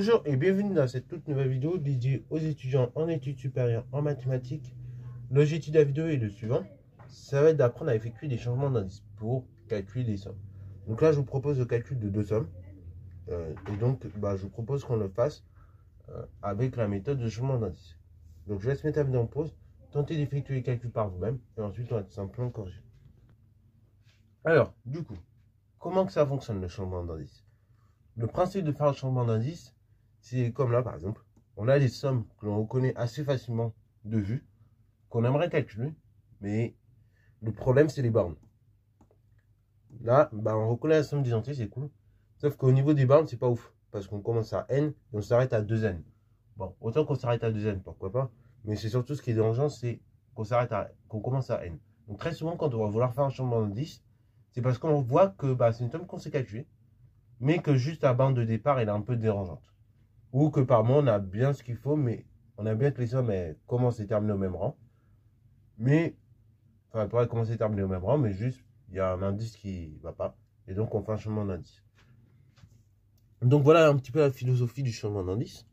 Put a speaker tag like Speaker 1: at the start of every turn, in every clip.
Speaker 1: Bonjour et bienvenue dans cette toute nouvelle vidéo dédiée aux étudiants en études supérieures en mathématiques. L'objectif de la vidéo est le suivant, ça va être d'apprendre à effectuer des changements d'indice pour calculer des sommes. Donc là je vous propose le calcul de deux sommes et donc je vous propose qu'on le fasse avec la méthode de changement d'indice. Donc je laisse mettre la vidéo en pause, tentez d'effectuer les calculs par vous-même et ensuite on va tout simplement corriger. Alors du coup, comment que ça fonctionne le changement d'indice? Le principe de faire le changement d'indice, c'est comme là par exemple, on a des sommes que l'on reconnaît assez facilement de vue, qu'on aimerait calculer, mais le problème c'est les bornes. Là, on reconnaît la somme des entiers, c'est cool, sauf qu'au niveau des bornes, c'est pas ouf, parce qu'on commence à n et on s'arrête à 2n. Bon, autant qu'on s'arrête à 2n, pourquoi pas, mais c'est surtout ce qui est dérangeant, c'est qu'on commence à n. Donc très souvent, quand on va vouloir faire un changement d'indice, c'est parce qu'on voit que c'est une somme qu'on sait calculer, mais que juste la borne de départ, elle est un peu dérangeante. Ou que par moment, on a bien ce qu'il faut, mais on a bien que les sommes commencent et terminent au même rang. Mais, enfin, elles pourraient commencer et terminer au même rang, mais juste, il y a un indice qui ne va pas. Et donc, on fait un changement d'indice. Donc, voilà un petit peu la philosophie du changement d'indice.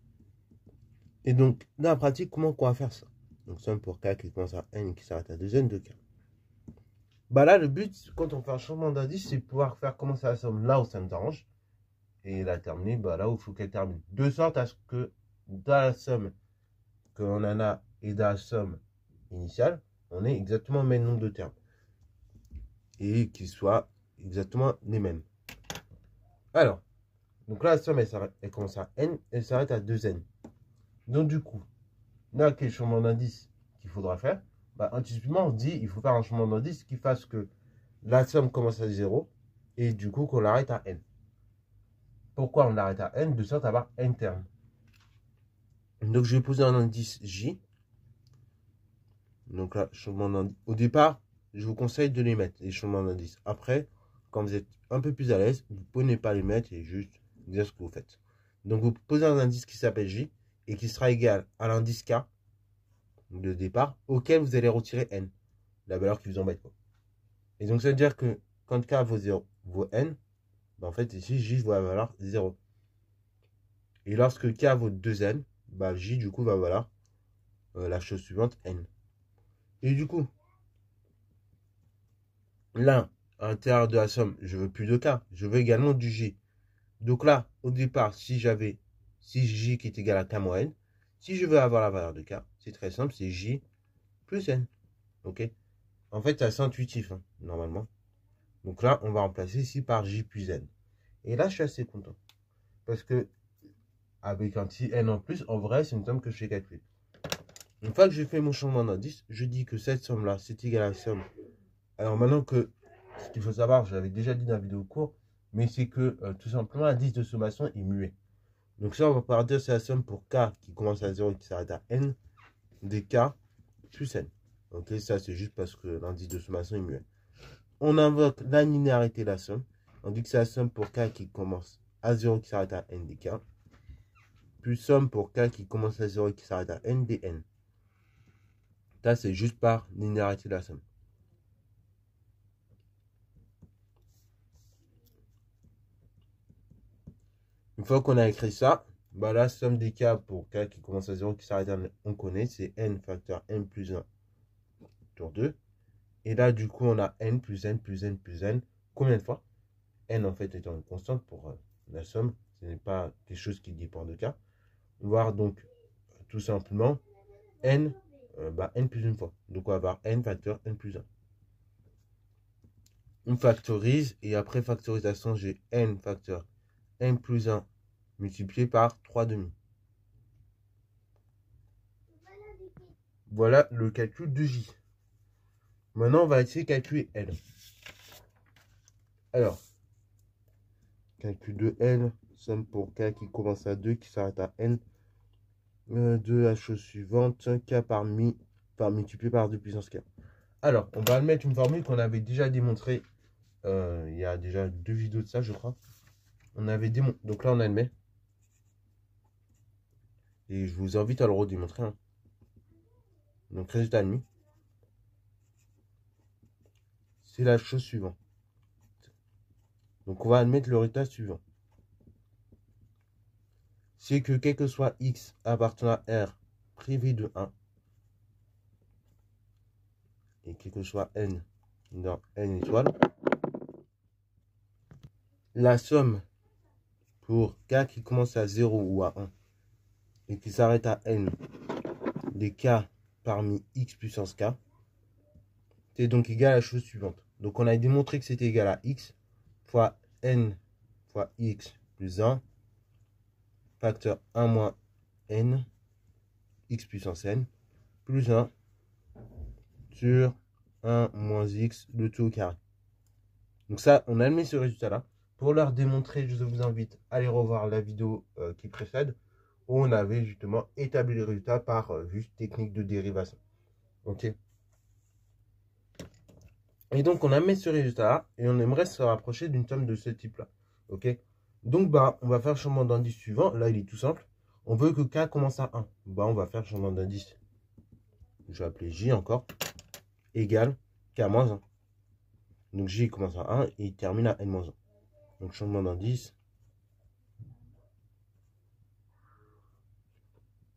Speaker 1: Et donc, dans la pratique, comment on va faire ça? Donc, somme pour k qui commence à n et qui s'arrête à 2n de k. Là, le but, quand on fait un changement d'indice, c'est de pouvoir faire commencer la somme là où ça nous arrange. Et la terminer là où il faut qu'elle termine. De sorte à ce que dans la somme qu'on en a et dans la somme initiale, on ait exactement le même nombre de termes. Et qu'ils soient exactement les mêmes. Alors, donc là, la somme, elle commence à n, elle s'arrête à 2n. Donc du coup, là, quel changement d'indice qu'il faudra faire? Anticipement, on dit il faut faire un changement d'indice qui fasse que la somme commence à 0 et du coup qu'on l'arrête à n. Pourquoi on l'arrête à n? De sorte à avoir n termes. Donc je vais poser un indice j. Donc là, changement d'indice. Au départ, je vous conseille de les mettre, les changements d'indice. Après, quand vous êtes un peu plus à l'aise, vous pouvez ne pas les mettre et juste dire ce que vous faites. Donc vous posez un indice qui s'appelle j et qui sera égal à l'indice k de départ auquel vous allez retirer n, la valeur qui vous embête. Et donc ça veut dire que quand k vaut 0, vaut n, en fait ici j vaut la valeur 0. Et lorsque k vaut 2n, j du coup va valoir la chose suivante, n. Et du coup, là, à l'intérieur de la somme, je veux plus de k, je veux également du j. Donc là, au départ, si j qui est égal à k moins n, si je veux avoir la valeur de k, c'est très simple, c'est j plus n. Ok? En fait, c'est assez intuitif, normalement. Donc là, on va remplacer ici par j plus n. Et là, je suis assez content. Parce que, avec un petit n en plus, en vrai, c'est une somme que je sais calculer. Une fois que j'ai fait mon changement d'indice, je dis que cette somme-là, c'est égal à la somme. Alors maintenant que, ce qu'il faut savoir, je l'avais déjà dit dans la vidéo courte, mais c'est que tout simplement l'indice de sommation est muet. Donc ça, on va pouvoir dire c'est la somme pour k qui commence à 0 et qui s'arrête à n, des k plus n. Ok, ça c'est juste parce que l'indice de sommation est muet. On invoque la linéarité de la somme. On dit que c'est la somme pour k qui commence à 0 et qui s'arrête à n des k, plus somme pour k qui commence à 0 et qui s'arrête à n des n. Ça c'est juste par linéarité de la somme. Une fois qu'on a écrit ça, la somme des k pour k qui commence à 0 qui s'arrête à n, on connaît, c'est n facteur n plus 1 sur 2. Et là, du coup, on a n plus n plus n plus n. Combien de fois? N, en fait, étant une constante pour la somme. Ce n'est pas quelque chose qui dépend de k. On va avoir donc, tout simplement, n, n plus une fois. Donc, on va avoir n facteur n plus 1. On factorise, et après factorisation, j'ai n facteur n plus 1 multiplié par 3 demi. Voilà le calcul de j. Maintenant, on va essayer de calculer L. Alors, calcul de L, somme pour k qui commence à 2, qui s'arrête à n. De la chose suivante, k par multiplié par 2 puissance k. Alors, on va admettre une formule qu'on avait déjà démontrée. Il y a déjà 2 vidéos de ça, je crois. On avait démontré. Donc là, on admet. Et je vous invite à le redémontrer. Donc, résultat admis. C'est la chose suivante. Donc, on va admettre le résultat suivant. c'est que quel que soit x appartenant à R privé de 1, et quel que soit n dans n étoiles, la somme pour k qui commence à 0 ou à 1 et qui s'arrête à n des k parmi x puissance k, c'est donc égal à la chose suivante. Donc on a démontré que c'était égal à x fois n fois x plus 1 facteur 1 moins n x puissance n plus 1 sur 1 moins x le tout au carré. Donc ça, on a mis ce résultat-là. Pour leur démontrer, je vous invite à aller revoir la vidéo qui précède, où on avait justement établi les résultats par juste technique de dérivation. Ok. Et donc, on a mis ce résultat-là, et on aimerait se rapprocher d'une somme de ce type-là. Ok. Donc, bah, on va faire le changement d'indice suivant. Là, il est tout simple. On veut que k commence à 1. Bah, on va faire le changement d'indice. Je vais appeler j encore. Égale k moins 1. Donc, j commence à 1 et il termine à n moins 1. Donc, changement d'indice.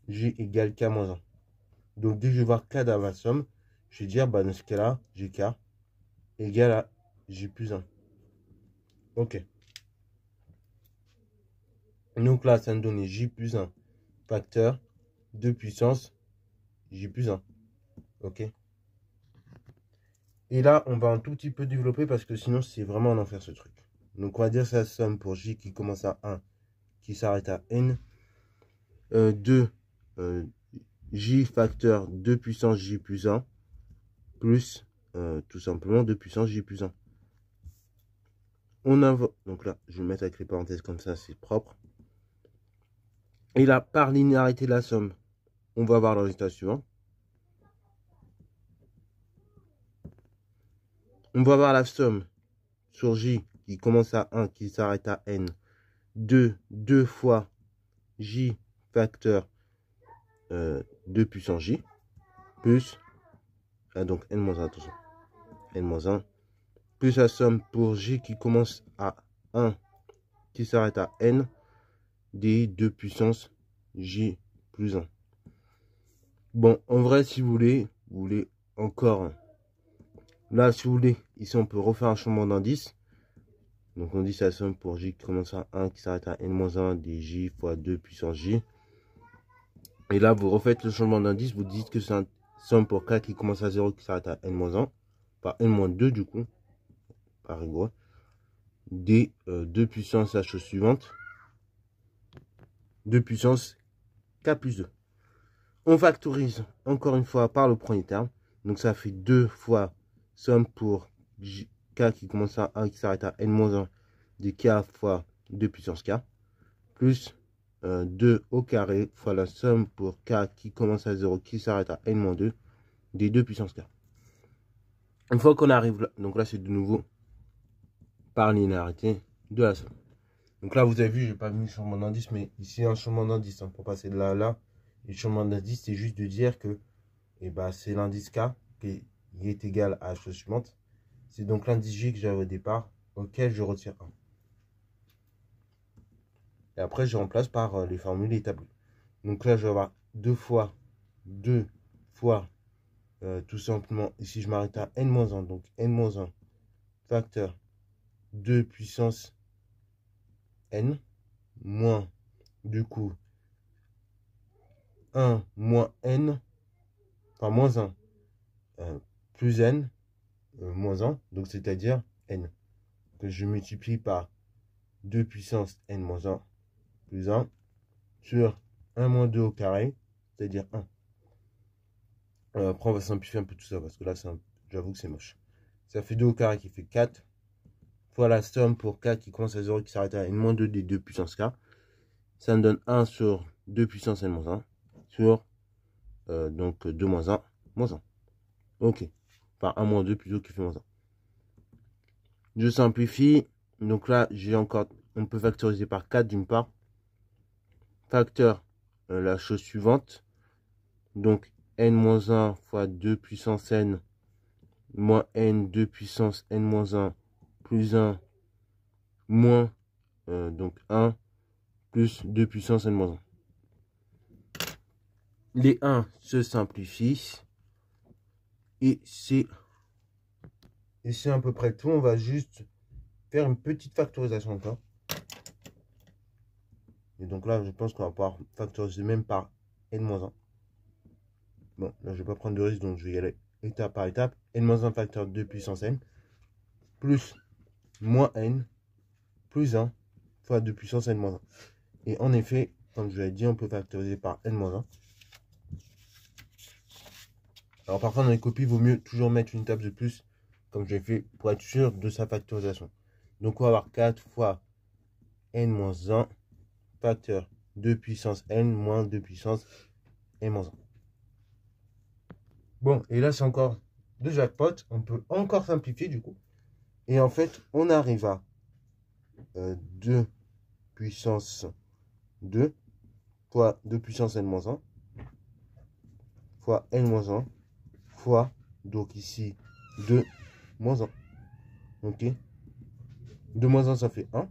Speaker 1: J égale k moins 1. Donc, dès que je vais voir k dans ma somme, je vais dire, bah, dans ce cas-là, j'ai k égale à j plus 1. Ok. Donc là, ça me donne j plus 1 facteur 2 puissance j plus 1. Ok. Et là, on va un tout petit peu développer parce que sinon, c'est vraiment un enfer ce truc. Donc, on va dire sa somme pour j qui commence à 1, qui s'arrête à n. 2 j facteur 2 puissance j plus 1 plus tout simplement 2 puissance j plus 1. On invoque, donc là, je vais mettre avec les parenthèses comme ça, c'est propre. Et là, par linéarité de la somme, on va avoir le résultat suivant. On va avoir la somme sur j qui commence à 1, qui s'arrête à n, 2 fois j facteur 2 puissance j, plus, donc n-1, attention, n-1, plus la somme pour j qui commence à 1, qui s'arrête à n, des 2 puissance j plus 1. Bon, en vrai, si vous voulez encore, là, si vous voulez, ici, on peut refaire un changement d'indice. Donc, on dit sa somme pour j qui commence à 1, qui s'arrête à n-1, des j fois 2 puissance j. Et là, vous refaites le changement d'indice, vous dites que c'est une somme pour k qui commence à 0, qui s'arrête à n-1, par n-2 du coup, par rigoureux, des 2 puissance la chose suivante, 2 puissance k plus 2. On factorise encore une fois par le premier terme. Donc ça fait 2 fois somme pour k qui commence à 1 qui s'arrête à n-1 des k fois 2 puissance k. Plus 2 au carré fois la somme pour k qui commence à 0 qui s'arrête à n-2 des 2 puissance k. Une fois qu'on arrive là, donc là c'est de nouveau par linéarité de la somme. Donc là vous avez vu, je n'ai pas mis le changement d'indice, mais ici un changement d'indice pour passer de là à là. Et le changement d'indice, c'est juste de dire que c'est l'indice K qui est égal à la chose suivante. C'est donc l'indice J que j'avais au départ, auquel je retire 1. Et après, je remplace par les formules établies. Donc là, je vais avoir 2 fois, tout simplement, ici je m'arrête à n-1, donc n-1 facteur 2 puissance n, moins, du coup, 1 moins n, enfin moins 1, plus n, moins 1, donc c'est-à-dire n, que je multiplie par 2 puissance n moins 1 plus 1 sur 1 moins 2 au carré, c'est-à-dire 1. Après, on va simplifier un peu tout ça parce que là, j'avoue que c'est moche. Ça fait 2 au carré qui fait 4 fois la somme pour k qui commence à 0 qui s'arrête à n moins 2 des 2 puissance k. Ça me donne 1 sur 2 puissance n moins 1 sur donc 2 moins 1 moins 1. Ok. Enfin 1 moins 2 plutôt qui fait moins 1. Je simplifie. Donc là, j'ai encore, on peut factoriser par 4 d'une part. Facteur la chose suivante. Donc n-1 fois 2 puissance n moins n 2 puissance n-1 plus 1 moins donc 1 plus 2 puissance n-1. Les 1 se simplifient. Et c'est à peu près tout. On va juste faire une petite factorisation encore. Et donc là, je pense qu'on va pouvoir factoriser même par n-1. Bon, là, je ne vais pas prendre de risque, donc je vais y aller étape par étape. n-1 facteur 2 puissance n, plus moins n, plus 1, fois 2 puissance n-1. Et en effet, comme je l'ai dit, on peut factoriser par n-1. Alors parfois, dans les copies, il vaut mieux toujours mettre une table de plus, comme j'ai fait, pour être sûr de sa factorisation. Donc, on va avoir 4 fois n-1 facteur 2 puissance n moins 2 puissance n-1. Bon, et là, c'est encore de jackpot. On peut encore simplifier, du coup. Et en fait, on arrive à 2 puissance 2 fois 2 puissance n-1 fois n-1 fois, donc ici, 2 moins 1. Ok. 2 moins 1, ça fait 1.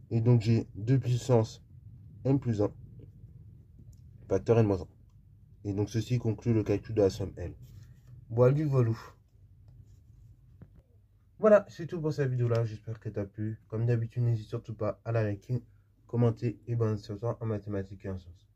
Speaker 1: Et donc, j'ai 2 puissance n plus 1 facteur n-1. Et donc, ceci conclut le calcul de la somme n. Voilà du voilou. Voilà, c'est tout pour cette vidéo-là. J'espère que t'as plu. Comme d'habitude, n'hésite surtout pas à la liker, commenter et bonne soirée en mathématiques et en sciences.